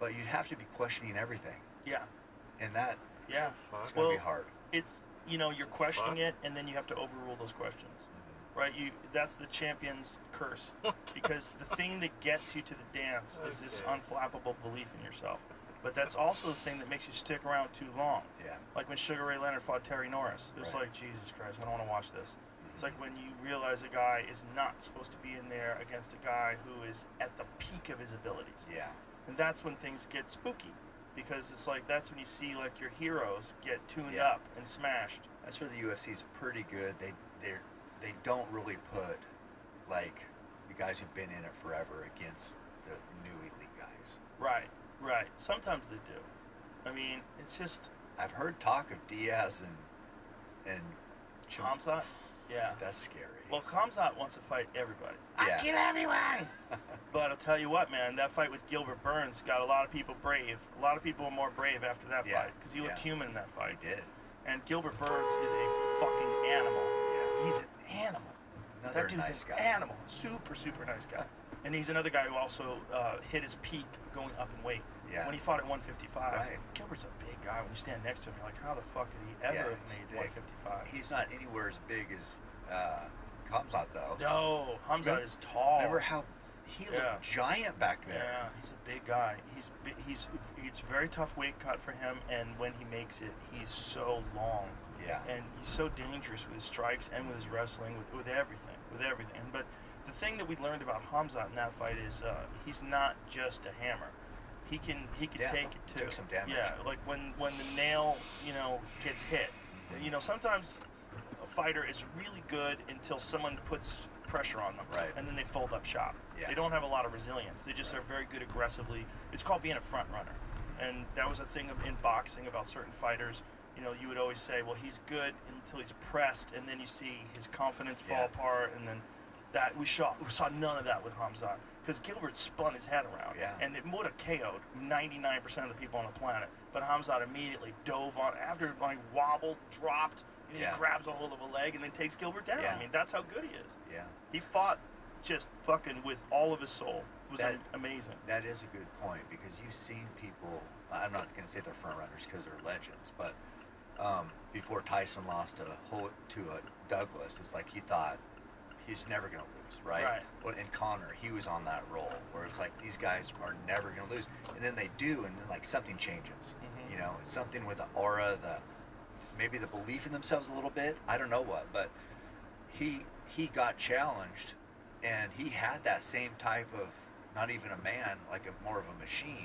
but you'd have to be questioning everything. Yeah. And that Yeah. it's going to be hard. It's, you're questioning it, and then you have to overrule those questions. Right? That's the champion's curse. Because the thing that gets you to the dance is this unflappable belief in yourself. But that's also the thing that makes you stick around too long. Yeah. Like when Sugar Ray Leonard fought Terry Norris. It was Right. like, Jesus Christ, I don't want to watch this. It's like when you realize a guy is not supposed to be in there against a guy who is at the peak of his abilities. Yeah. And that's when things get spooky. Because it's like, that's when you see like your heroes get tuned Yeah. up and smashed. That's where the UFC's pretty good. They don't really put like the guys who've been in it forever against the new elite guys. Right, right. Sometimes they do. I mean, it's just I've heard talk of Diaz and Khamzat. Yeah. That's scary. Well, Khamzat wants to fight everybody. Yeah. I kill everyone. But I'll tell you what, man, that fight with Gilbert Burns got a lot of people brave. A lot of people were more brave after that Yeah. fight because he looked human in that fight. He did. And Gilbert Burns is a fucking animal. Yeah. He's an animal. Another That dude's nice an guy. animal. Super, super nice guy. And he's another guy who also hit his peak going up in weight. Yeah. When he fought at 155. Right. Gilbert's a big guy. When you stand next to him, you're like, how the fuck could he ever have he's made big. 155? He's not anywhere as big as Khamzat though. No, Khamzat is tall. Remember how he looked giant back there? Yeah, he's a big guy. It's a very tough weight cut for him, and when he makes it, he's so long. Yeah. And he's so dangerous with his strikes and with his wrestling, with everything. But the thing that we learned about Khamzat in that fight is he's not just a hammer. He can take it too. Took some damage. Yeah, like when the nail gets hit. Sometimes a fighter is really good until someone puts pressure on them, Right. and then they fold up shop. Yeah. They don't have a lot of resilience. They just are very good aggressively. It's called being a front runner, and that was a thing in boxing about certain fighters. You would always say, well, he's good until he's pressed, and then you see his confidence fall apart, and then that we saw none of that with Khamzat, because Gilbert spun his head around, and it would have KO'd 99% of the people on the planet, but Khamzat immediately dove on, after like wobbled, dropped, and he grabs a hold of a leg and then takes Gilbert down. I mean, that's how good he is. Yeah. He fought just fucking with all of his soul. It was amazing. That is a good point, because you've seen people, I'm not going to say they're front runners because they're legends, but before Tyson lost to Douglas, it's like you thought he's never going to lose, right? Right. Well, and Connor, he was on that roll where it's like these guys are never going to lose, and then they do, and then like something changes. Something with the aura, maybe the belief in themselves a little bit. I don't know what, but he got challenged, and he had that same type of, not even a man, like more of a machine,